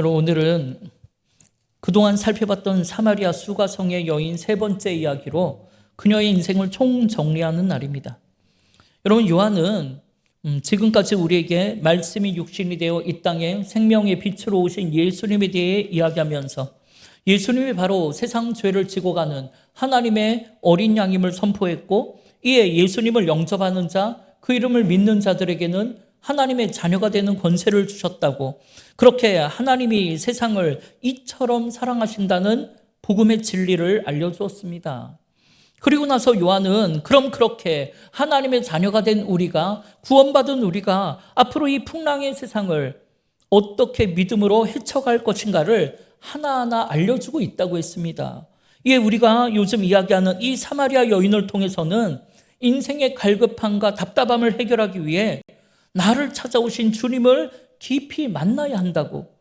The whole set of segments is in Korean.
여러분, 오늘은 그동안 살펴봤던 사마리아 수가성의 여인 세 번째 이야기로 그녀의 인생을 총정리하는 날입니다. 여러분, 요한은 지금까지 우리에게 말씀이 육신이 되어 이 땅에 생명의 빛으로 오신 예수님에 대해 이야기하면서 예수님이 바로 세상 죄를 지고 가는 하나님의 어린 양임을 선포했고, 이에 예수님을 영접하는 자, 그 이름을 믿는 자들에게는 하나님의 자녀가 되는 권세를 주셨다고, 그렇게 하나님이 세상을 이처럼 사랑하신다는 복음의 진리를 알려주었습니다. 그리고 나서 요한은 그럼 그렇게 하나님의 자녀가 된 우리가, 구원받은 우리가 앞으로 이 풍랑의 세상을 어떻게 믿음으로 헤쳐갈 것인가를 하나하나 알려주고 있다고 했습니다. 이에 우리가 요즘 이야기하는 이 사마리아 여인을 통해서는 인생의 갈급함과 답답함을 해결하기 위해 나를 찾아오신 주님을 깊이 만나야 한다고,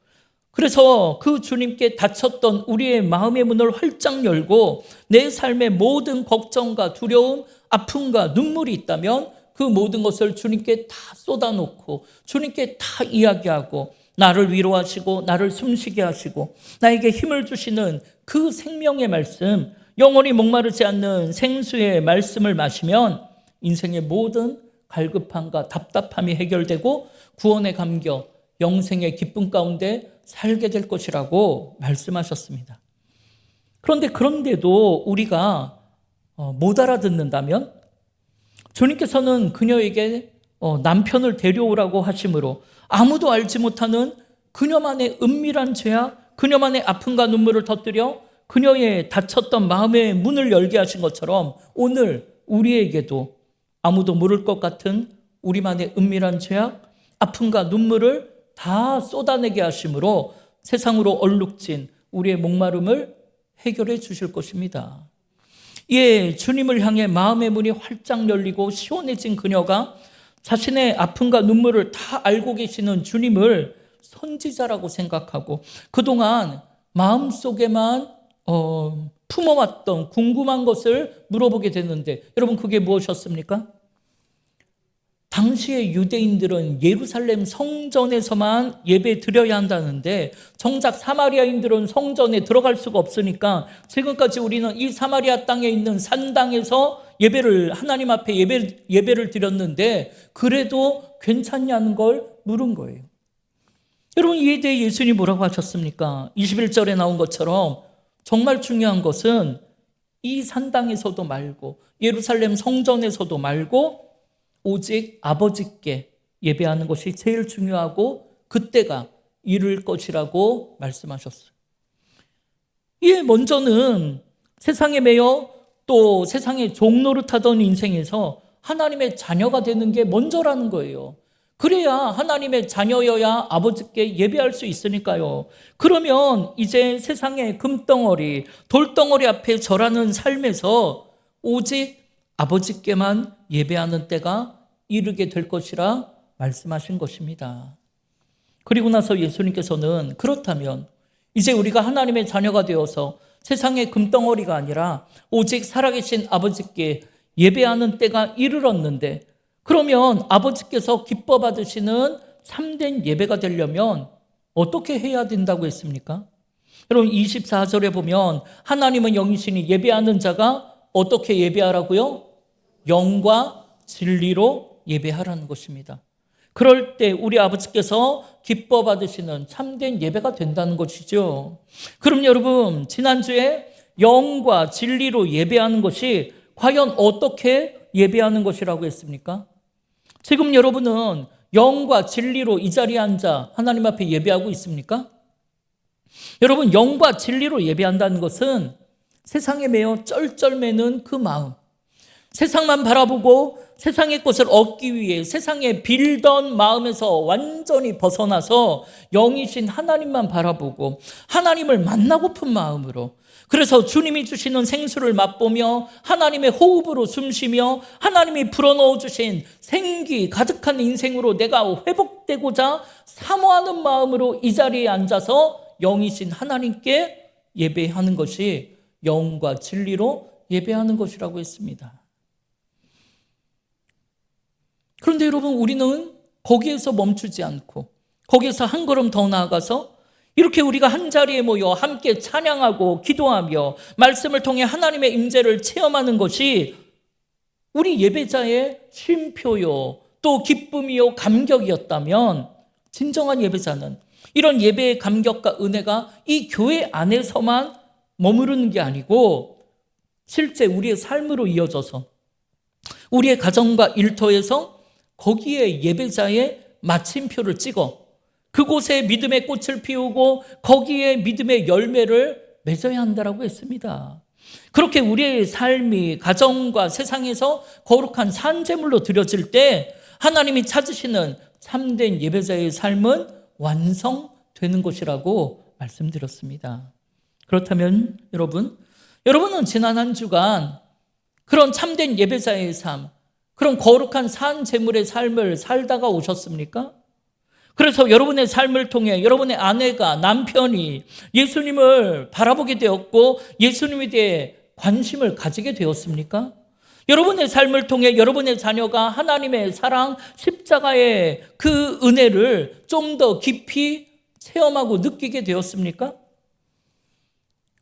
그래서 그 주님께 닫혔던 우리의 마음의 문을 활짝 열고 내 삶의 모든 걱정과 두려움, 아픔과 눈물이 있다면 그 모든 것을 주님께 다 쏟아놓고 주님께 다 이야기하고, 나를 위로하시고 나를 숨쉬게 하시고 나에게 힘을 주시는 그 생명의 말씀, 영원히 목마르지 않는 생수의 말씀을 마시면 인생의 모든 갈급함과 답답함이 해결되고 구원의 감격, 영생의 기쁨 가운데 살게 될 것이라고 말씀하셨습니다. 그런데도 우리가 못 알아듣는다면, 주님께서는 그녀에게 남편을 데려오라고 하심으로 아무도 알지 못하는 그녀만의 은밀한 죄악, 그녀만의 아픔과 눈물을 터뜨려 그녀의 닫혔던 마음의 문을 열게 하신 것처럼 오늘 우리에게도 아무도 모를 것 같은 우리만의 은밀한 죄악, 아픔과 눈물을 다 쏟아내게 하심으로 세상으로 얼룩진 우리의 목마름을 해결해 주실 것입니다. 예, 주님을 향해 마음의 문이 활짝 열리고 시원해진 그녀가 자신의 아픔과 눈물을 다 알고 계시는 주님을 선지자라고 생각하고 그동안 마음속에만 품어왔던 궁금한 것을 물어보게 됐는데, 여러분, 그게 무엇이었습니까? 당시의 유대인들은 예루살렘 성전에서만 예배 드려야 한다는데 정작 사마리아인들은 성전에 들어갈 수가 없으니까 지금까지 우리는 이 사마리아 땅에 있는 산당에서 하나님 앞에 예배를 드렸는데 그래도 괜찮냐는 걸 물은 거예요. 여러분, 이에 대해 예수님이 뭐라고 하셨습니까? 21절에 나온 것처럼 정말 중요한 것은 이 산당에서도 말고 예루살렘 성전에서도 말고 오직 아버지께 예배하는 것이 제일 중요하고 그때가 이를 것이라고 말씀하셨어요. 예, 먼저는 세상에 매여 또 세상의 종노릇하던 인생에서 하나님의 자녀가 되는 게 먼저라는 거예요. 그래야 하나님의 자녀여야 아버지께 예배할 수 있으니까요. 그러면 이제 세상의 금덩어리, 돌덩어리 앞에 절하는 삶에서 오직 아버지께만 예배하는 때가 이르게 될 것이라 말씀하신 것입니다. 그리고 나서 예수님께서는 그렇다면 이제 우리가 하나님의 자녀가 되어서 세상의 금덩어리가 아니라 오직 살아계신 아버지께 예배하는 때가 이르렀는데, 그러면 아버지께서 기뻐 받으시는 참된 예배가 되려면 어떻게 해야 된다고 했습니까? 여러분, 24절에 보면 하나님은 영이시니 예배하는 자가 어떻게 예배하라고요? 영과 진리로 예배하라는 것입니다. 그럴 때 우리 아버지께서 기뻐 받으시는 참된 예배가 된다는 것이죠. 그럼 여러분, 지난주에 영과 진리로 예배하는 것이 과연 어떻게 예배하는 것이라고 했습니까? 지금 여러분은 영과 진리로 이 자리에 앉아 하나님 앞에 예배하고 있습니까? 여러분, 영과 진리로 예배한다는 것은 세상에 매여 쩔쩔매는 그 마음, 세상만 바라보고 세상의 것을 얻기 위해 세상에 빌던 마음에서 완전히 벗어나서 영이신 하나님만 바라보고 하나님을 만나고픈 마음으로, 그래서 주님이 주시는 생수를 맛보며 하나님의 호흡으로 숨쉬며 하나님이 불어넣어 주신 생기 가득한 인생으로 내가 회복되고자 사모하는 마음으로 이 자리에 앉아서 영이신 하나님께 예배하는 것이 영과 진리로 예배하는 것이라고 했습니다. 그런데 여러분, 우리는 거기에서 멈추지 않고 거기에서 한 걸음 더 나아가서 이렇게 우리가 한자리에 모여 함께 찬양하고 기도하며 말씀을 통해 하나님의 임재를 체험하는 것이 우리 예배자의 쉼표요, 또 기쁨이요, 감격이었다면 진정한 예배자는 이런 예배의 감격과 은혜가 이 교회 안에서만 머무르는 게 아니고 실제 우리의 삶으로 이어져서 우리의 가정과 일터에서 거기에 예배자의 마침표를 찍어 그곳에 믿음의 꽃을 피우고 거기에 믿음의 열매를 맺어야 한다라고 했습니다. 그렇게 우리의 삶이 가정과 세상에서 거룩한 산제물로 드려질 때 하나님이 찾으시는 참된 예배자의 삶은 완성되는 것이라고 말씀드렸습니다. 그렇다면 여러분은 지난 한 주간 그런 참된 예배자의 삶, 그런 거룩한 산제물의 삶을 살다가 오셨습니까? 그래서 여러분의 삶을 통해 여러분의 아내가, 남편이 예수님을 바라보게 되었고 예수님에 대해 관심을 가지게 되었습니까? 여러분의 삶을 통해 여러분의 자녀가 하나님의 사랑, 십자가의 그 은혜를 좀 더 깊이 체험하고 느끼게 되었습니까?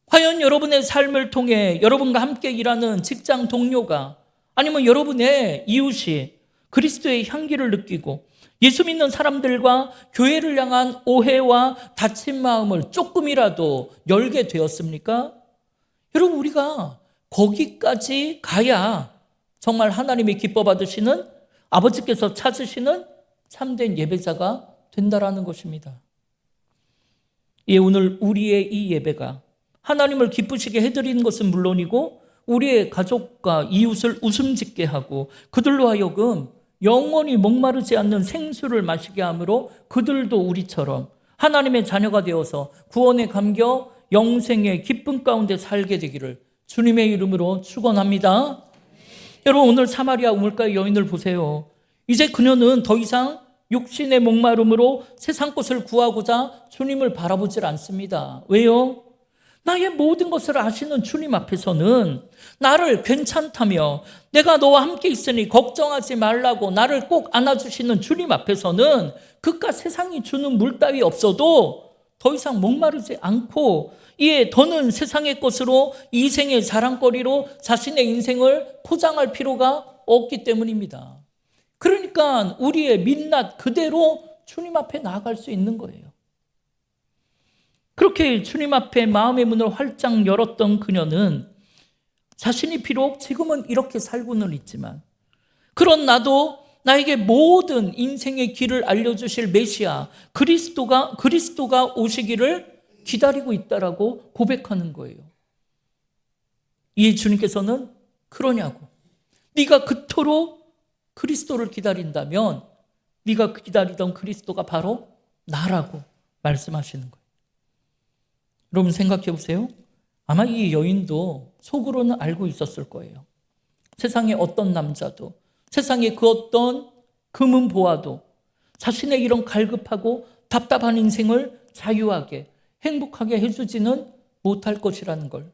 과연 여러분의 삶을 통해 여러분과 함께 일하는 직장 동료가 아니면 여러분의 이웃이 그리스도의 향기를 느끼고 예수 믿는 사람들과 교회를 향한 오해와 다친 마음을 조금이라도 열게 되었습니까? 여러분, 우리가 거기까지 가야 정말 하나님이 기뻐 받으시는 아버지께서 찾으시는 참된 예배자가 된다라는 것입니다. 예, 오늘 우리의 이 예배가 하나님을 기쁘시게 해드리는 것은 물론이고 우리의 가족과 이웃을 웃음짓게 하고 그들로 하여금 영원히 목마르지 않는 생수를 마시게 하므로 그들도 우리처럼 하나님의 자녀가 되어서 구원의 감격, 영생의 기쁨 가운데 살게 되기를 주님의 이름으로 축원합니다. 여러분, 오늘 사마리아 우물가의 여인을 보세요. 이제 그녀는 더 이상 육신의 목마름으로 세상 것을 구하고자 주님을 바라보질 않습니다. 왜요? 나의 모든 것을 아시는 주님 앞에서는 나를 괜찮다며 내가 너와 함께 있으니 걱정하지 말라고 나를 꼭 안아주시는 주님 앞에서는 그깟 세상이 주는 물 따위 없어도 더 이상 목마르지 않고 이에 더는 세상의 것으로 이생의 자랑거리로 자신의 인생을 포장할 필요가 없기 때문입니다. 그러니까 우리의 민낯 그대로 주님 앞에 나아갈 수 있는 거예요. 그렇게 주님 앞에 마음의 문을 활짝 열었던 그녀는 자신이 비록 지금은 이렇게 살고는 있지만 그런 나도 나에게 모든 인생의 길을 알려주실 메시아 그리스도가 오시기를 기다리고 있다라고 고백하는 거예요. 이 주님께서는 그러냐고, 네가 그토록 그리스도를 기다린다면 네가 기다리던 그리스도가 바로 나라고 말씀하시는 거예요. 여러분, 생각해 보세요. 아마 이 여인도 속으로는 알고 있었을 거예요. 세상의 어떤 남자도, 세상의 그 어떤 금은 보아도 자신의 이런 갈급하고 답답한 인생을 자유하게 행복하게 해주지는 못할 것이라는 걸.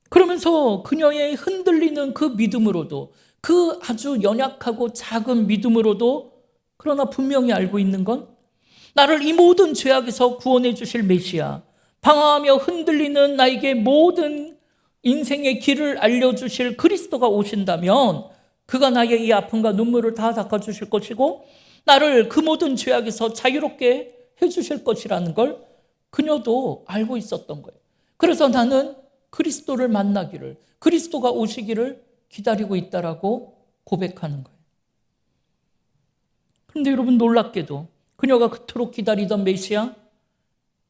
그러면서 그녀의 흔들리는 그 믿음으로도, 그 아주 연약하고 작은 믿음으로도, 그러나 분명히 알고 있는 건 나를 이 모든 죄악에서 구원해 주실 메시아, 방황하며 흔들리는 나에게 모든 인생의 길을 알려주실 그리스도가 오신다면 그가 나의 이 아픔과 눈물을 다 닦아주실 것이고 나를 그 모든 죄악에서 자유롭게 해주실 것이라는 걸 그녀도 알고 있었던 거예요. 그래서 나는 그리스도를 만나기를, 그리스도가 오시기를 기다리고 있다라고 고백하는 거예요. 그런데 여러분, 놀랍게도 그녀가 그토록 기다리던 메시아,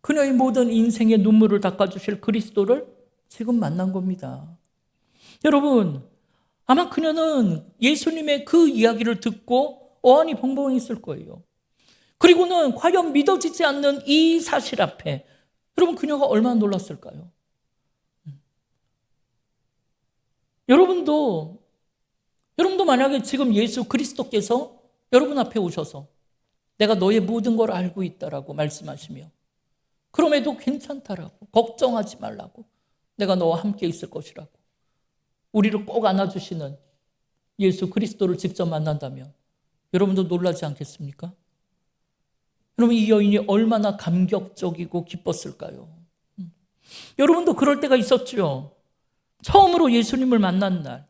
그녀의 모든 인생의 눈물을 닦아주실 그리스도를 지금 만난 겁니다. 여러분, 아마 그녀는 예수님의 그 이야기를 듣고 어안이 벙벙했을 거예요. 그리고는 과연 믿어지지 않는 이 사실 앞에 여러분, 그녀가 얼마나 놀랐을까요? 여러분도 만약에 지금 예수 그리스도께서 여러분 앞에 오셔서 내가 너의 모든 걸 알고 있다라고 말씀하시며 그럼에도 괜찮다라고, 걱정하지 말라고, 내가 너와 함께 있을 것이라고 우리를 꼭 안아주시는 예수 그리스도를 직접 만난다면 여러분도 놀라지 않겠습니까? 그러면 이 여인이 얼마나 감격적이고 기뻤을까요? 여러분도 그럴 때가 있었죠. 처음으로 예수님을 만난 날,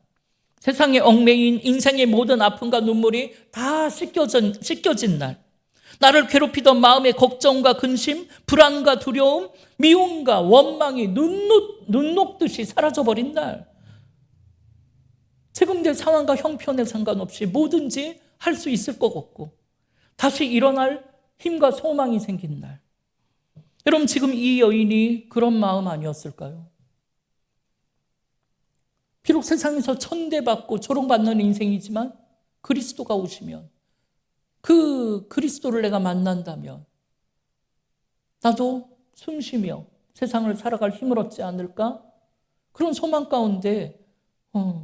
세상에 얽매인 인생의 모든 아픔과 눈물이 다 씻겨진 날, 나를 괴롭히던 마음의 걱정과 근심, 불안과 두려움, 미움과 원망이 눈 녹듯이 사라져버린 날, 지금 내 상황과 형편에 상관없이 뭐든지 할 수 있을 것 같고 다시 일어날 힘과 소망이 생긴 날. 여러분, 지금 이 여인이 그런 마음 아니었을까요? 비록 세상에서 천대받고 조롱받는 인생이지만 그리스도가 오시면, 그 그리스도를 내가 만난다면 나도 숨쉬며 세상을 살아갈 힘을 얻지 않을까? 그런 소망 가운데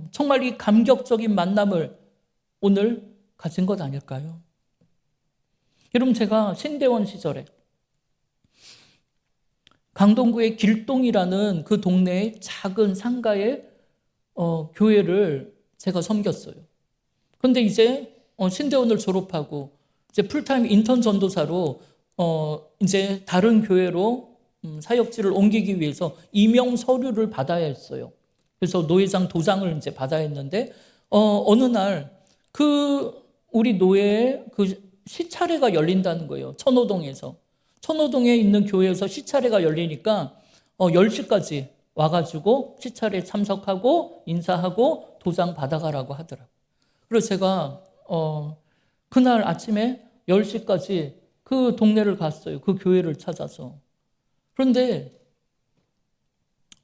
정말 이 감격적인 만남을 오늘 가진 것 아닐까요? 여러분, 제가 신대원 시절에 강동구의 길동이라는 그 동네의 작은 상가의 교회를 제가 섬겼어요. 그런데 이제 신대원을 졸업하고 이제 풀타임 인턴 전도사로 이제 다른 교회로 사역지를 옮기기 위해서 임용 서류를 받아야 했어요. 그래서 노회장 도장을 이제 받아야 했는데 어느 날 우리 노회에 그 시차례가 열린다는 거예요. 천호동에 있는 교회에서 시차례가 열리니까 10시까지 와가지고 시차례 참석하고 인사하고 도장 받아가라고 하더라고요. 그래서 제가 그날 아침에 10시까지 그 동네를 갔어요. 그 교회를 찾아서. 그런데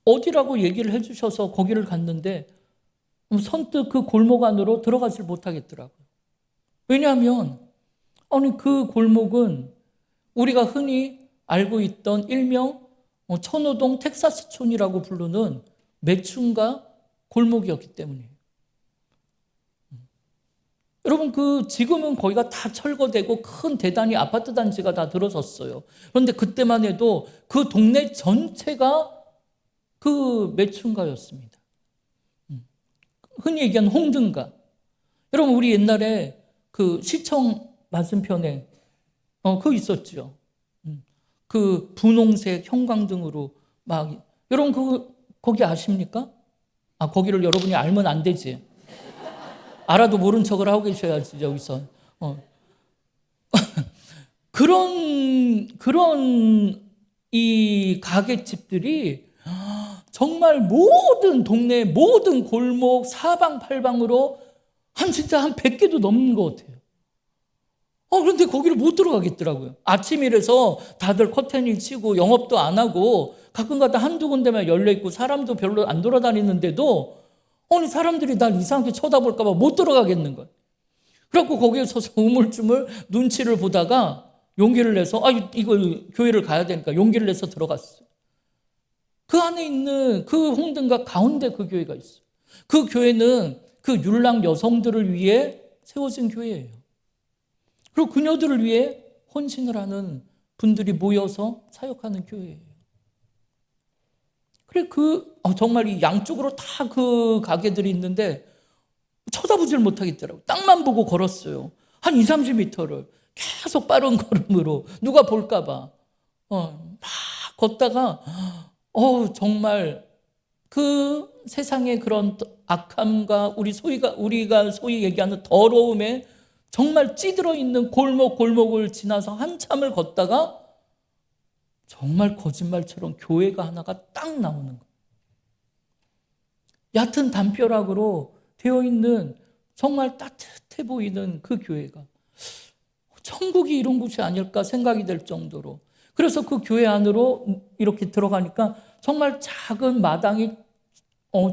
어디라고 얘기를 해주셔서 거기를 갔는데 선뜻 그 골목 안으로 들어가질 못하겠더라고요. 왜냐하면 그 골목은 우리가 흔히 알고 있던 일명 천호동 텍사스촌이라고 부르는 매춘가 골목이었기 때문이에요. 여러분, 지금은 거기가 다 철거되고 큰 대단히 아파트 단지가 다 들어섰어요. 그런데 그때만 해도 그 동네 전체가 그 매춘가였습니다. 흔히 얘기하는 홍등가. 여러분, 우리 옛날에 그 시청 맞은편에 그거 있었죠. 그 분홍색 형광등으로 막, 여러분 거기 아십니까? 거기를 여러분이 알면 안 되지. 알아도 모른 척을 하고 계셔야지, 여기서. 그런 이 가게집들이 정말 모든 동네, 모든 골목, 사방팔방으로 진짜 한 100개도 넘는 것 같아요. 그런데 거기를 못 들어가겠더라고요. 아침이라서 다들 커튼을 치고 영업도 안 하고 가끔가다 한두 군데만 열려있고 사람도 별로 안 돌아다니는데도 사람들이 날 이상하게 쳐다볼까 봐 못 들어가겠는 거예요. 그래갖고 거기에 서서 우물쭈물 눈치를 보다가 용기를 내서 이거 교회를 가야 되니까 용기를 내서 들어갔어요. 그 안에 있는 그 홍등가 가운데 그 교회가 있어요. 그 교회는 그 율랑 여성들을 위해 세워진 교회예요. 그리고 그녀들을 위해 헌신을 하는 분들이 모여서 사역하는 교회예요. 그래, 정말 이 양쪽으로 다 그 가게들이 있는데 쳐다보질 못하겠더라고요. 땅만 보고 걸었어요. 한 20-30m를 계속 빠른 걸음으로 누가 볼까봐 막 걷다가 정말 그 세상의 그런 악함과 우리가 소위 얘기하는 더러움에 정말 찌들어 있는 골목을 지나서 한참을 걷다가 정말 거짓말처럼 교회가 하나가 딱 나오는 거예요. 얕은 담벼락으로 되어 있는 정말 따뜻해 보이는 그 교회가 천국이 이런 곳이 아닐까 생각이 될 정도로, 그래서 그 교회 안으로 이렇게 들어가니까 정말 작은 마당이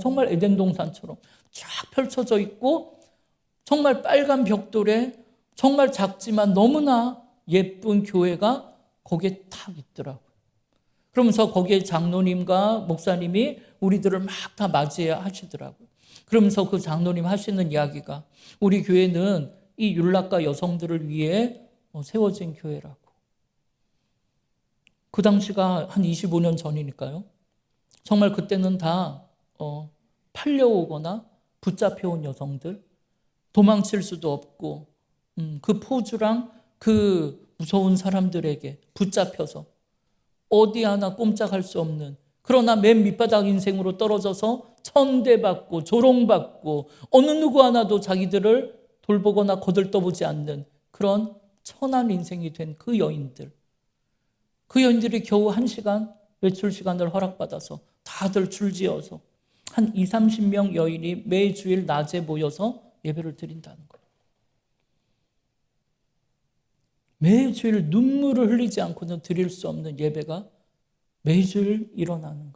정말 에덴 동산처럼 쫙 펼쳐져 있고 정말 빨간 벽돌에 정말 작지만 너무나 예쁜 교회가 거기에 탁 있더라고요. 그러면서 거기에 장로님과 목사님이 우리들을 막 다 맞이해 하시더라고요. 그러면서 그 장로님 하시는 이야기가 우리 교회는 이 율락과 여성들을 위해 세워진 교회라고. 그 당시가 한 25년 전이니까요. 정말 그때는 다 팔려오거나 붙잡혀온 여성들, 도망칠 수도 없고 그 포주랑 그 무서운 사람들에게 붙잡혀서 어디 하나 꼼짝할 수 없는, 그러나 맨 밑바닥 인생으로 떨어져서 천대받고 조롱받고 어느 누구 하나도 자기들을 돌보거나 거들떠보지 않는 그런 천한 인생이 된 그 여인들. 그 여인들이 겨우 1시간 외출 시간을 허락받아서 다들 줄지어서 한 20, 30명 여인이 매주일 낮에 모여서 예배를 드린다는 거예요. 매주일 눈물을 흘리지 않고는 드릴 수 없는 예배가 매주일 일어나는 거예요.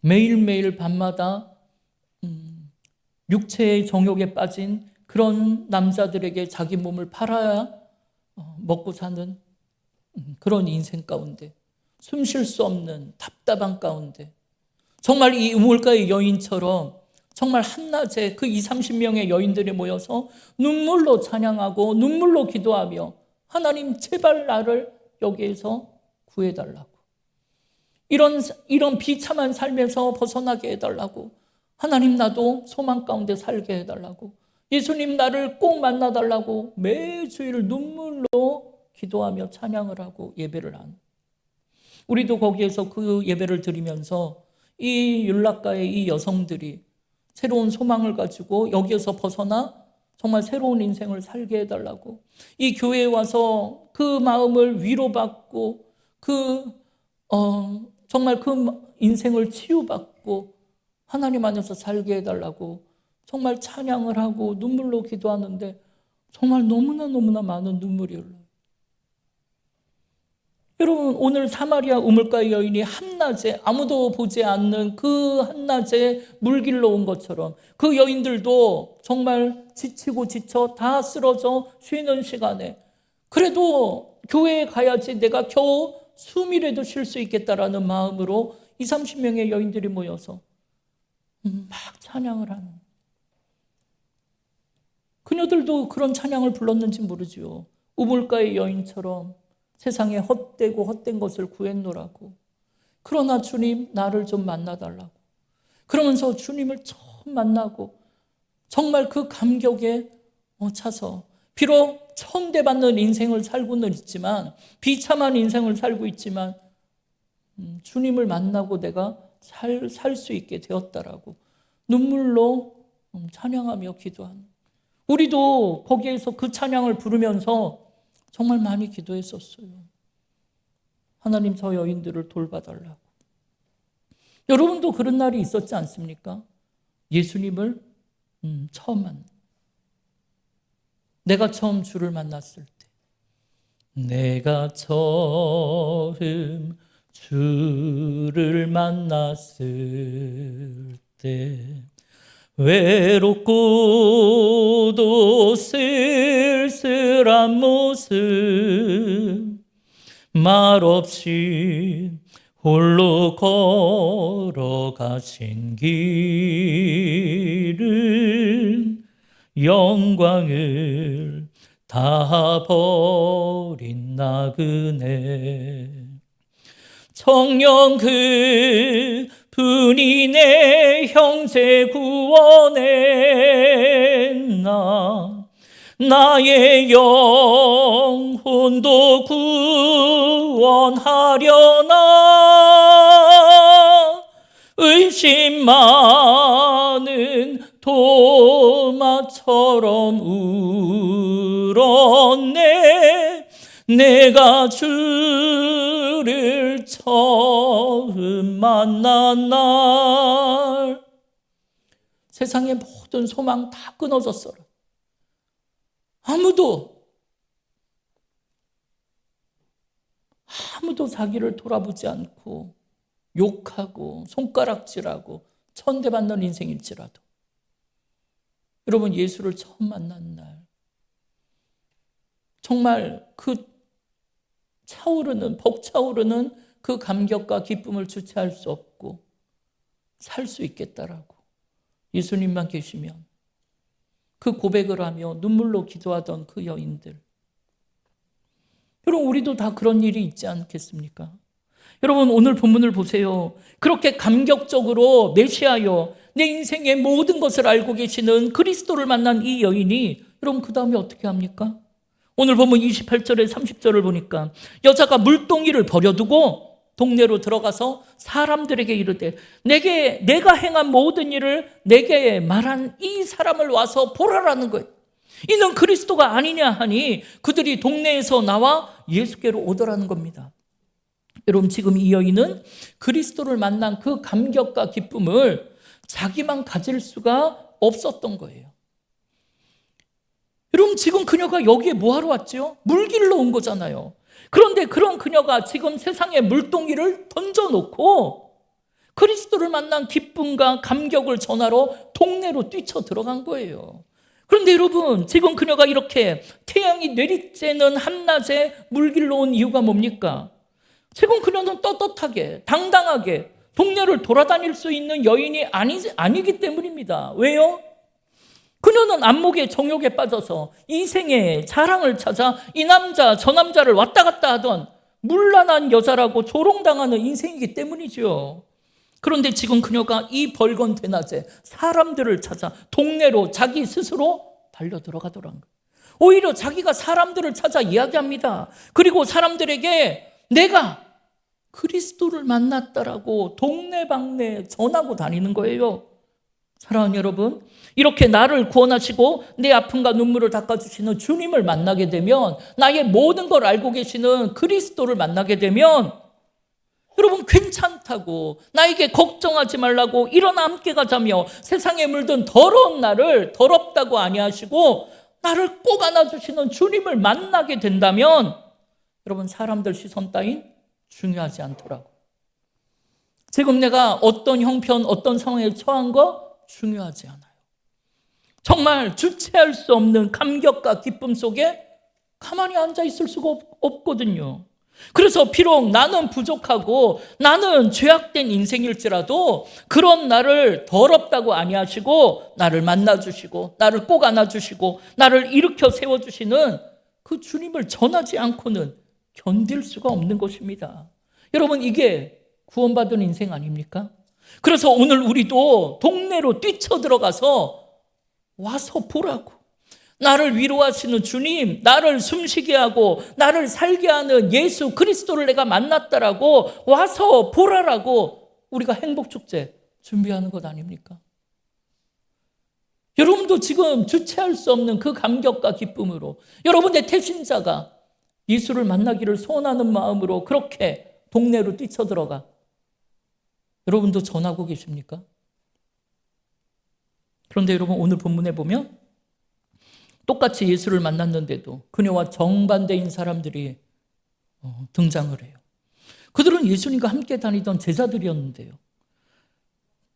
매일매일 밤마다 육체의 정욕에 빠진 그런 남자들에게 자기 몸을 팔아야 먹고 사는 그런 인생 가운데, 숨 쉴 수 없는 답답한 가운데, 정말 이 우물가의 여인처럼 정말 한낮에 그 20, 30명의 여인들이 모여서 눈물로 찬양하고 눈물로 기도하며 하나님 제발 나를 여기에서 구해달라고, 이런 비참한 삶에서 벗어나게 해달라고, 하나님 나도 소망 가운데 살게 해달라고, 예수님 나를 꼭 만나달라고 매주일 눈물로 기도하며 찬양을 하고 예배를 하는, 우리도 거기에서 그 예배를 드리면서 이 율락가의 이 여성들이 새로운 소망을 가지고 여기에서 벗어나 정말 새로운 인생을 살게 해달라고, 이 교회에 와서 그 마음을 위로받고 정말 그 인생을 치유받고 하나님 안에서 살게 해달라고 정말 찬양을 하고 눈물로 기도하는데 정말 너무나 많은 눈물이 흘러요. 여러분, 오늘 사마리아 우물가의 여인이 한낮에 아무도 보지 않는 그 한낮에 물길로 온 것처럼 그 여인들도 정말 지치고 지쳐 다 쓰러져 쉬는 시간에 그래도 교회에 가야지 내가 겨우 숨이라도 쉴 수 있겠다라는 마음으로 20, 30명의 여인들이 모여서 막 찬양을 하는, 그녀들도 그런 찬양을 불렀는지 모르지요. 우물가의 여인처럼 세상에 헛되고 헛된 것을 구했노라고, 그러나 주님 나를 좀 만나달라고, 그러면서 주님을 처음 만나고 정말 그 감격에 차서 비록 천대받는 인생을 살고는 있지만, 비참한 인생을 살고 있지만 주님을 만나고 내가 살 수 있게 되었다라고 눈물로 찬양하며 기도하는, 우리도 거기에서 그 찬양을 부르면서 정말 많이 기도했었어요. 하나님 저 여인들을 돌봐달라고. 여러분도 그런 날이 있었지 않습니까? 예수님을 처음 만나, 내가 처음 주를 만났을 때, 내가 처음 주를 만났을 때 외롭고도 쓸쓸한 모습, 말없이 홀로 걸어가신 길은 영광을 다 버린 나그네, 청년 그 분이 내 형제 구원했나, 나의 영혼도 구원하려나, 의심 많은 도마처럼 울었네, 내가 주를 처음 만난 날. 세상의 모든 소망 다 끊어졌어요. 아무도 자기를 돌아보지 않고 욕하고 손가락질하고 천대받는 인생일지라도, 여러분 예수를 처음 만난 날 정말 그 벅차오르는 그 감격과 기쁨을 주체할 수 없고 살 수 있겠다라고, 예수님만 계시면 그 고백을 하며 눈물로 기도하던 그 여인들, 여러분 우리도 다 그런 일이 있지 않겠습니까? 여러분 오늘 본문을 보세요. 그렇게 감격적으로 메시아여 내 인생의 모든 것을 알고 계시는 그리스도를 만난 이 여인이, 여러분 그 다음에 어떻게 합니까? 오늘 보면 28절에 30절을 보니까 여자가 물동이를 버려두고 동네로 들어가서 사람들에게 이르되 내가 행한 모든 일을 내게 말한 이 사람을 와서 보라라는 거예요. 이는 그리스도가 아니냐 하니 그들이 동네에서 나와 예수께로 오더라는 겁니다. 여러분, 지금 이 여인은 그리스도를 만난 그 감격과 기쁨을 자기만 가질 수가 없었던 거예요. 여러분, 지금 그녀가 여기에 뭐하러 왔죠? 물길로 온 거잖아요. 그런데 그런 그녀가 지금 세상에 물동이를 던져놓고 그리스도를 만난 기쁨과 감격을 전하러 동네로 뛰쳐 들어간 거예요. 그런데 여러분, 지금 그녀가 이렇게 태양이 내리쬐는 한낮에 물길로 온 이유가 뭡니까? 지금 그녀는 떳떳하게 당당하게 동네를 돌아다닐 수 있는 여인이 아니기 때문입니다. 왜요? 그녀는 안목의 정욕에 빠져서 이생의 자랑을 찾아 이 남자 저 남자를 왔다 갔다 하던 문란한 여자라고 조롱당하는 인생이기 때문이죠. 그런데 지금 그녀가 이 벌건 대낮에 사람들을 찾아 동네로 자기 스스로 달려 들어가더란 거예요. 오히려 자기가 사람들을 찾아 이야기합니다. 그리고 사람들에게 내가 그리스도를 만났다라고 동네방네 전하고 다니는 거예요. 사랑하는 여러분, 이렇게 나를 구원하시고 내 아픔과 눈물을 닦아주시는 주님을 만나게 되면, 나의 모든 걸 알고 계시는 그리스도를 만나게 되면 여러분, 괜찮다고, 나에게 걱정하지 말라고, 일어나 함께 가자며 세상에 물든 더러운 나를 더럽다고 아니하시고 나를 꼭 안아주시는 주님을 만나게 된다면 여러분, 사람들 시선 따윈 중요하지 않더라고. 지금 내가 어떤 형편, 어떤 상황에 처한 거 중요하지 않아요. 정말 주체할 수 없는 감격과 기쁨 속에 가만히 앉아 있을 수가 없거든요. 그래서 비록 나는 부족하고 나는 죄악된 인생일지라도 그런 나를 더럽다고 아니하시고 나를 만나주시고 나를 꼭 안아주시고 나를 일으켜 세워주시는 그 주님을 전하지 않고는 견딜 수가 없는 것입니다. 여러분, 이게 구원받은 인생 아닙니까? 그래서 오늘 우리도 동네로 뛰쳐들어가서 와서 보라고, 나를 위로하시는 주님, 나를 숨쉬게 하고 나를 살게 하는 예수 그리스도를 내가 만났다라고 와서 보라라고 우리가 행복축제 준비하는 것 아닙니까? 여러분도 지금 주체할 수 없는 그 감격과 기쁨으로 여러분의 태신자가 예수를 만나기를 소원하는 마음으로 그렇게 동네로 뛰쳐들어가 여러분도 전하고 계십니까? 그런데 여러분, 오늘 본문에 보면 똑같이 예수를 만났는데도 그녀와 정반대인 사람들이 등장을 해요. 그들은 예수님과 함께 다니던 제자들이었는데요.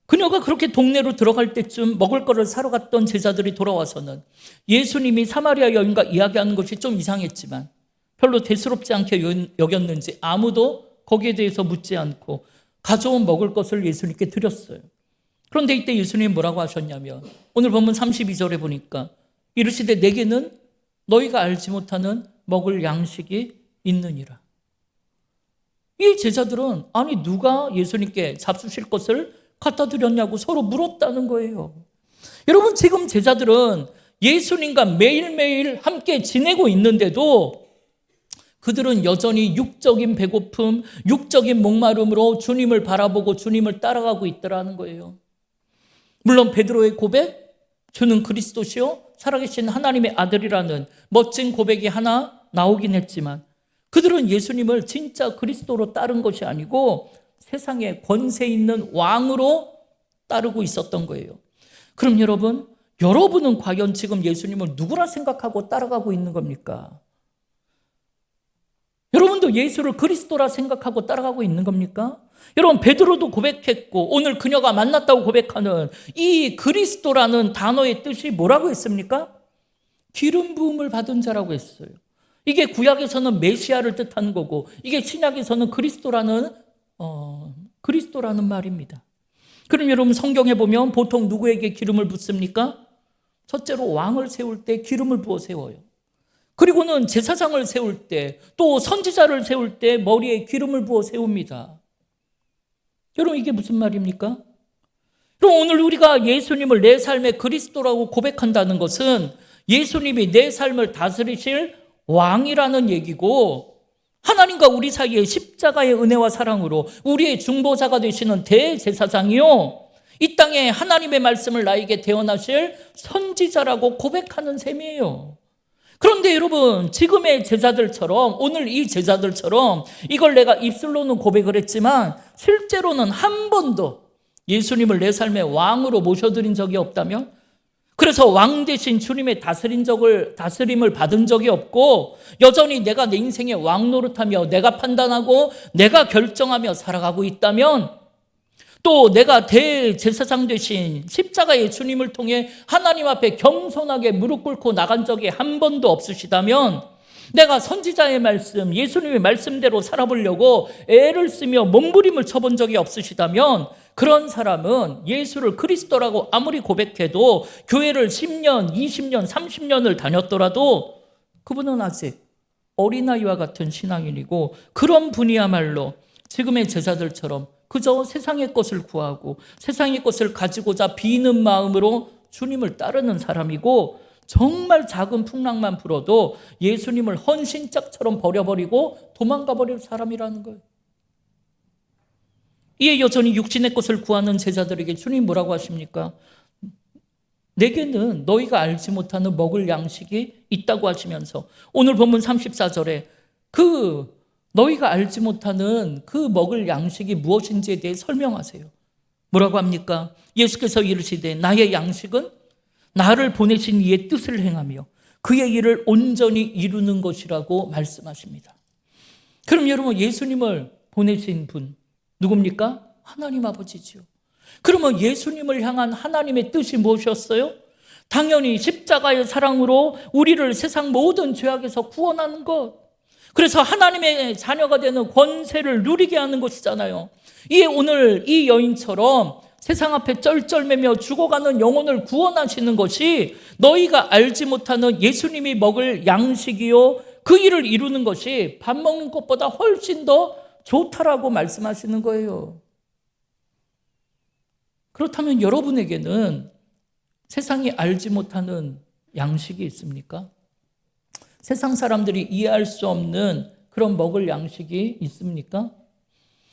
그녀가 그렇게 동네로 들어갈 때쯤 먹을 거를 사러 갔던 제자들이 돌아와서는 예수님이 사마리아 여인과 이야기하는 것이 좀 이상했지만 별로 대수롭지 않게 여겼는지 아무도 거기에 대해서 묻지 않고 가져온 먹을 것을 예수님께 드렸어요. 그런데 이때 예수님이 뭐라고 하셨냐면, 오늘 본문 32절에 보니까 이르시되 내게는 너희가 알지 못하는 먹을 양식이 있느니라. 이 제자들은 아니 누가 예수님께 잡수실 것을 갖다 드렸냐고 서로 물었다는 거예요. 여러분, 지금 제자들은 예수님과 매일매일 함께 지내고 있는데도 그들은 여전히 육적인 배고픔, 육적인 목마름으로 주님을 바라보고 주님을 따라가고 있더라는 거예요. 물론 베드로의 고백, 주는 그리스도시요 살아계신 하나님의 아들이라는 멋진 고백이 하나 나오긴 했지만 그들은 예수님을 진짜 그리스도로 따른 것이 아니고 세상에 권세 있는 왕으로 따르고 있었던 거예요. 그럼 여러분은 과연 지금 예수님을 누구라 생각하고 따라가고 있는 겁니까? 여러분도 예수를 그리스도라 생각하고 따라가고 있는 겁니까? 여러분, 베드로도 고백했고 오늘 그녀가 만났다고 고백하는 이 그리스도라는 단어의 뜻이 뭐라고 했습니까? 기름 부음을 받은 자라고 했어요. 이게 구약에서는 메시아를 뜻하는 거고 이게 신약에서는 그리스도라는 말입니다. 그럼 여러분, 성경에 보면 보통 누구에게 기름을 붓습니까? 첫째로 왕을 세울 때 기름을 부어 세워요. 그리고는 제사장을 세울 때, 또 선지자를 세울 때 머리에 기름을 부어 세웁니다. 여러분, 이게 무슨 말입니까? 그럼 오늘 우리가 예수님을 내 삶의 그리스도라고 고백한다는 것은 예수님이 내 삶을 다스리실 왕이라는 얘기고 하나님과 우리 사이의 십자가의 은혜와 사랑으로 우리의 중보자가 되시는 대제사장이요, 이 땅에 하나님의 말씀을 나에게 대언하실 선지자라고 고백하는 셈이에요. 그런데 여러분, 지금의 제자들처럼, 오늘 이 제자들처럼 이걸 내가 입술로는 고백을 했지만 실제로는 한 번도 예수님을 내 삶의 왕으로 모셔드린 적이 없다면, 그래서 왕 대신 주님의 다스림을 받은 적이 없고 여전히 내가 내 인생의 왕 노릇하며 내가 판단하고 내가 결정하며 살아가고 있다면, 또 내가 대제사장 되신 십자가의 주님을 통해 하나님 앞에 겸손하게 무릎 꿇고 나간 적이 한 번도 없으시다면, 내가 선지자의 말씀, 예수님의 말씀대로 살아보려고 애를 쓰며 몸부림을 쳐본 적이 없으시다면, 그런 사람은 예수를 그리스도라고 아무리 고백해도 교회를 10년, 20년, 30년을 다녔더라도 그분은 아직 어린아이와 같은 신앙인이고, 그런 분이야말로 지금의 제자들처럼 그저 세상의 것을 구하고 세상의 것을 가지고자 비는 마음으로 주님을 따르는 사람이고, 정말 작은 풍랑만 불어도 예수님을 헌신짝처럼 버려버리고 도망가 버릴 사람이라는 거예요. 이에 여전히 육신의 것을 구하는 제자들에게 주님 뭐라고 하십니까? 내게는 너희가 알지 못하는 먹을 양식이 있다고 하시면서 오늘 본문 34절에 너희가 알지 못하는 그 먹을 양식이 무엇인지에 대해 설명하세요. 뭐라고 합니까? 예수께서 이르시되 나의 양식은 나를 보내신 이의 뜻을 행하며 그의 일을 온전히 이루는 것이라고 말씀하십니다. 그럼 여러분, 예수님을 보내신 분 누굽니까? 하나님 아버지지요. 그러면 예수님을 향한 하나님의 뜻이 무엇이었어요? 당연히 십자가의 사랑으로 우리를 세상 모든 죄악에서 구원하는 것, 그래서 하나님의 자녀가 되는 권세를 누리게 하는 것이잖아요. 이에 오늘 이 여인처럼 세상 앞에 쩔쩔매며 죽어가는 영혼을 구원하시는 것이 너희가 알지 못하는 예수님이 먹을 양식이요, 그 일을 이루는 것이 밥 먹는 것보다 훨씬 더 좋다라고 말씀하시는 거예요. 그렇다면 여러분에게는 세상이 알지 못하는 양식이 있습니까? 세상 사람들이 이해할 수 없는 그런 먹을 양식이 있습니까?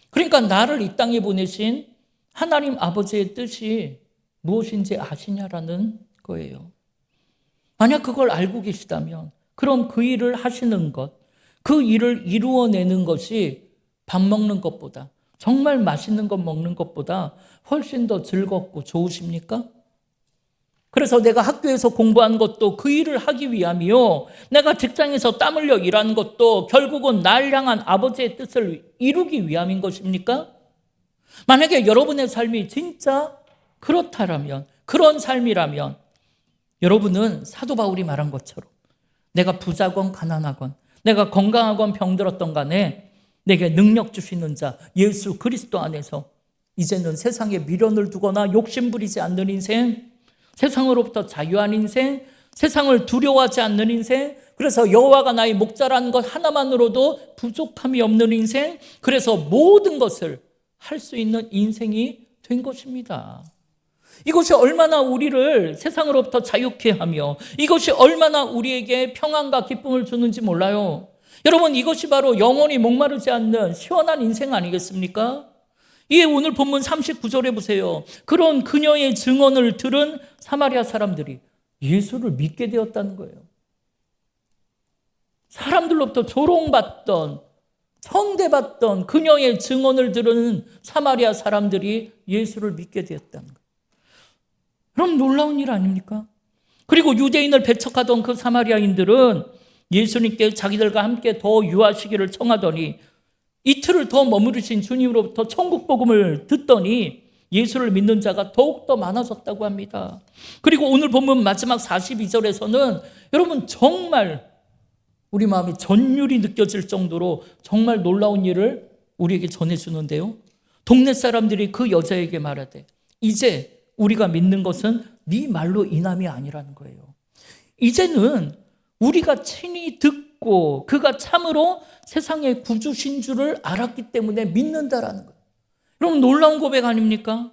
그러니까 나를 이 땅에 보내신 하나님 아버지의 뜻이 무엇인지 아시냐라는 거예요. 만약 그걸 알고 계시다면 그럼 그 일을 하시는 것, 그 일을 이루어내는 것이 밥 먹는 것보다, 정말 맛있는 것 먹는 것보다 훨씬 더 즐겁고 좋으십니까? 그래서 내가 학교에서 공부한 것도 그 일을 하기 위함이요, 내가 직장에서 땀 흘려 일하는 것도 결국은 날 향한 아버지의 뜻을 이루기 위함인 것입니까? 만약에 여러분의 삶이 진짜 그렇다라면, 그런 삶이라면 여러분은 사도 바울이 말한 것처럼 내가 부자건 가난하건, 내가 건강하건 병들었던 간에 내게 능력 주시는 자 예수 그리스도 안에서 이제는 세상에 미련을 두거나 욕심 부리지 않는 인생, 세상으로부터 자유한 인생, 세상을 두려워하지 않는 인생, 그래서 여호와가 나의 목자라는 것 하나만으로도 부족함이 없는 인생, 그래서 모든 것을 할 수 있는 인생이 된 것입니다. 이것이 얼마나 우리를 세상으로부터 자유케 하며 이것이 얼마나 우리에게 평안과 기쁨을 주는지 몰라요. 여러분, 이것이 바로 영원히 목마르지 않는 시원한 인생 아니겠습니까? 이에 오늘 본문 39절에 보세요. 그런 그녀의 증언을 들은 사마리아 사람들이 예수를 믿게 되었다는 거예요. 사람들로부터 조롱받던, 천대받던 그녀의 증언을 들은 사마리아 사람들이 예수를 믿게 되었다는 거예요. 그럼 놀라운 일 아닙니까? 그리고 유대인을 배척하던 그 사마리아인들은 예수님께 자기들과 함께 더 유하시기를 청하더니 이틀을 더 머무르신 주님으로부터 천국 복음을 듣더니 예수를 믿는 자가 더욱더 많아졌다고 합니다. 그리고 오늘 본문 마지막 42절에서는 여러분 정말 우리 마음이 전율이 느껴질 정도로 정말 놀라운 일을 우리에게 전해주는데요. 동네 사람들이 그 여자에게 말하되 이제 우리가 믿는 것은 네 말로 인함이 아니라는 거예요. 이제는 우리가 친히 듣고 그가 참으로 세상의 구주신 줄을 알았기 때문에 믿는다라는 거예요. 그럼 놀라운 고백 아닙니까?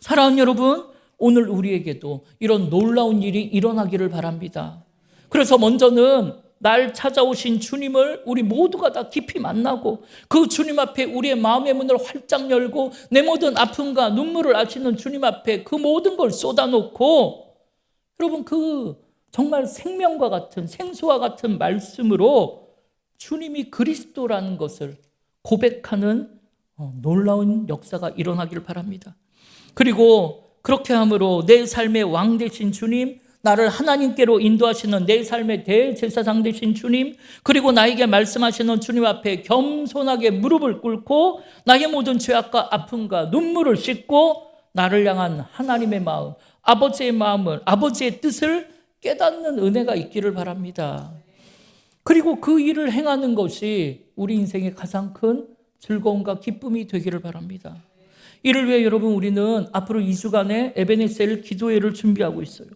사랑하는 여러분, 오늘 우리에게도 이런 놀라운 일이 일어나기를 바랍니다. 그래서 먼저는 날 찾아오신 주님을 우리 모두가 다 깊이 만나고 그 주님 앞에 우리의 마음의 문을 활짝 열고 내 모든 아픔과 눈물을 아시는 주님 앞에 그 모든 걸 쏟아놓고 여러분 그 정말 생명과 같은 생수와 같은 말씀으로 주님이 그리스도라는 것을 고백하는 놀라운 역사가 일어나기를 바랍니다. 그리고 그렇게 함으로 내 삶의 왕 되신 주님, 나를 하나님께로 인도하시는 내 삶의 대제사장 되신 주님, 그리고 나에게 말씀하시는 주님 앞에 겸손하게 무릎을 꿇고 나의 모든 죄악과 아픔과 눈물을 씻고 나를 향한 하나님의 마음, 아버지의 마음을, 아버지의 뜻을 깨닫는 은혜가 있기를 바랍니다. 그리고 그 일을 행하는 것이 우리 인생의 가장 큰 즐거움과 기쁨이 되기를 바랍니다. 이를 위해 여러분 우리는 앞으로 2주간의 에베네셀 기도회를 준비하고 있어요.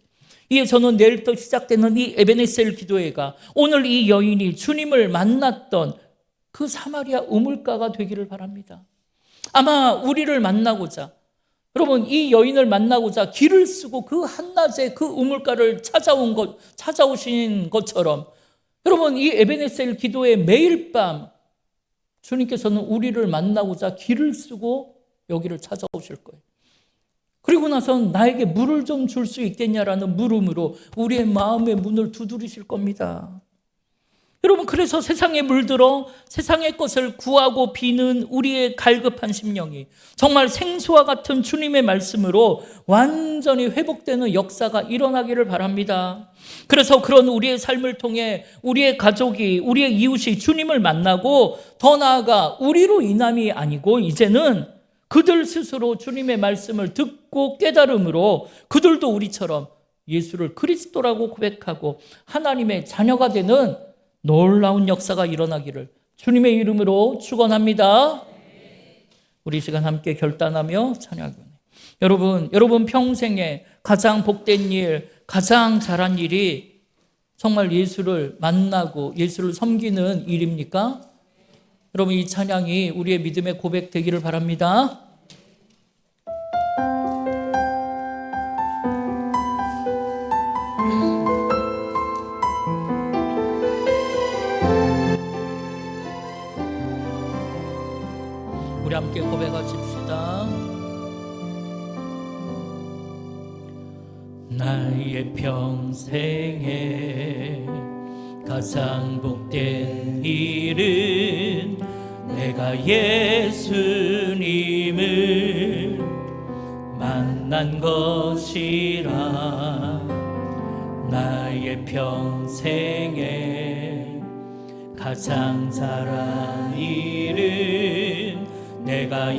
이에 저는 내일부터 시작되는 이 에베네셀 기도회가 오늘 이 여인이 주님을 만났던 그 사마리아 우물가가 되기를 바랍니다. 아마 우리를 만나고자 여러분 이 여인을 만나고자 길을 쓰고 그 한낮에 그 우물가를 찾아오신 것처럼 여러분 이 에베네셀 기도회 매일 밤 주님께서는 우리를 만나고자 길을 쓰고 여기를 찾아오실 거예요. 그리고 나선 나에게 물을 좀 줄 수 있겠냐라는 물음으로 우리의 마음의 문을 두드리실 겁니다. 여러분 그래서 세상에 물들어 세상의 것을 구하고 비는 우리의 갈급한 심령이 정말 생수와 같은 주님의 말씀으로 완전히 회복되는 역사가 일어나기를 바랍니다. 그래서 그런 우리의 삶을 통해 우리의 가족이 우리의 이웃이 주님을 만나고 더 나아가 우리로 인함이 아니고 이제는 그들 스스로 주님의 말씀을 듣고 깨달음으로 그들도 우리처럼 예수를 그리스도라고 고백하고 하나님의 자녀가 되는 놀라운 역사가 일어나기를 주님의 이름으로 축원합니다. 우리 시간 함께 결단하며 찬양합니다. 여러분 평생에 가장 복된 일, 가장 잘한 일이 정말 예수를 만나고 예수를 섬기는 일입니까? 여러분 이 찬양이 우리의 믿음의 고백 되기를 바랍니다. 우리 함께 고백하십시다. 나의 평생에 가장 복된 일은 내가 예수님을 만난 것이라. 나의 평생에 가장 잘한 일은 내가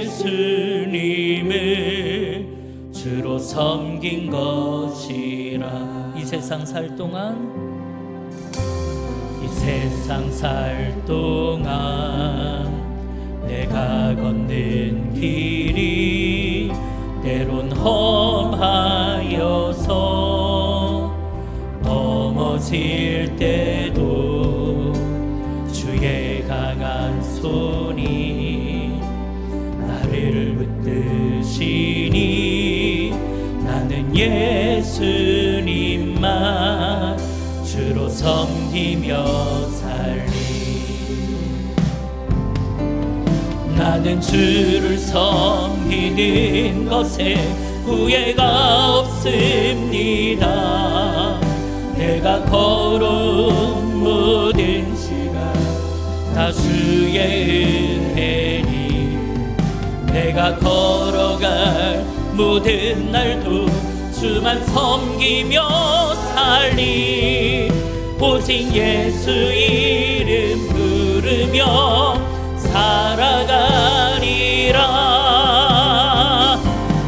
예수님을 주로 섬긴 것이라. 이 세상 살 동안 내가 걷는 길이 때론 험하여서 넘어질 때도 주의 강한 손이 나를 붙드시니 나는 예수님만 주로 섬기며 살리. 나는 주를 섬기는 것에 후회가 없습니다. 내가 걸어온 모든 시간 다 주의 은혜니 내가 걸어갈 모든 날도 주만 섬기며 살리. 오직 예수 이름 부르며 살아가리라.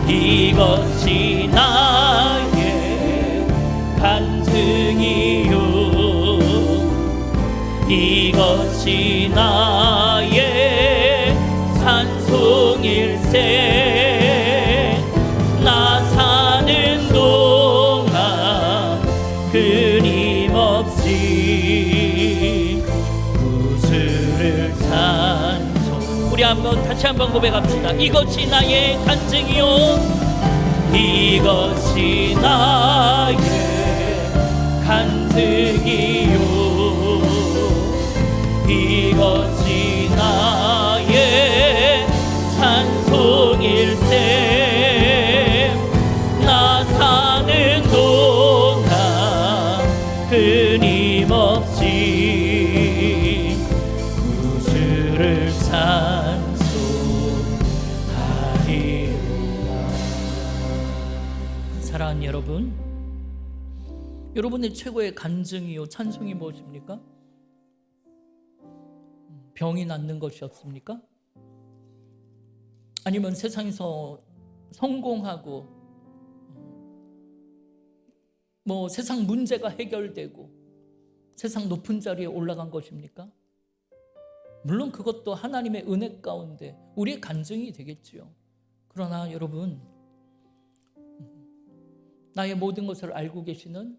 이것이 나의 간증이요 이것이 나의 찬송일세. 나 사는 동안 끊임없이 구주를 찬송. 우리 한번 다시 한번 고백합시다. 이것이 나의 간증이요 이것이 나의 간증이요 이것이 나의 찬송일세. 나 사는 동안 끊임없이 구주를 찬송하리로다. 사랑하는 여러분, 여러분의 최고의 간증이요 찬송이 무엇입니까? 병이 낫는 것이었습니까? 아니면 세상에서 성공하고 세상 문제가 해결되고 세상 높은 자리에 올라간 것입니까? 물론 그것도 하나님의 은혜 가운데 우리의 간증이 되겠지요. 그러나 여러분, 나의 모든 것을 알고 계시는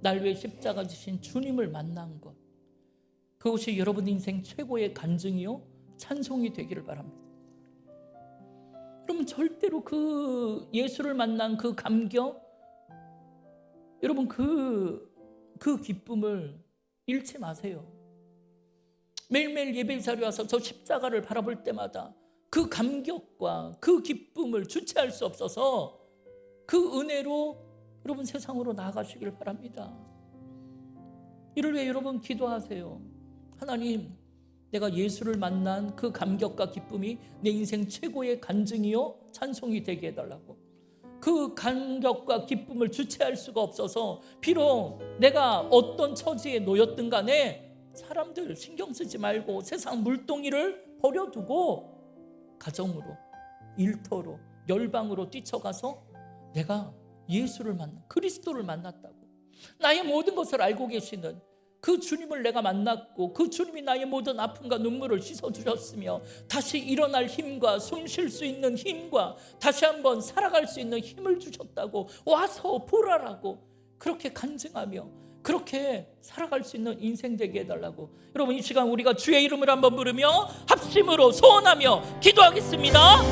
날 위해 십자가 지신 주님을 만난 것, 그것이 여러분 인생 최고의 간증이요 찬송이 되기를 바랍니다. 여러분, 절대로 그 예수를 만난 그 감격, 여러분 그 기쁨을 잃지 마세요. 매일매일 예배 자리에 와서 저 십자가를 바라볼 때마다 그 감격과 그 기쁨을 주체할 수 없어서 그 은혜로 여러분 세상으로 나아가시길 바랍니다. 이를 위해 여러분 기도하세요. 하나님, 내가 예수를 만난 그 감격과 기쁨이 내 인생 최고의 간증이요 찬송이 되게 해달라고. 그 감격과 기쁨을 주체할 수가 없어서 비록 내가 어떤 처지에 놓였든 간에 사람들 신경 쓰지 말고 세상 물동이를 버려두고 가정으로, 일터로, 열방으로 뛰쳐가서 내가 예수를 만나, 그리스도를 만났다고, 나의 모든 것을 알고 계시는 그 주님을 내가 만났고 그 주님이 나의 모든 아픔과 눈물을 씻어주셨으며 다시 일어날 힘과 숨 쉴 수 있는 힘과 다시 한번 살아갈 수 있는 힘을 주셨다고 와서 보라라고 그렇게 간증하며 그렇게 살아갈 수 있는 인생 되게 해달라고. 여러분, 이 시간 우리가 주의 이름을 한번 부르며 합심으로 소원하며 기도하겠습니다.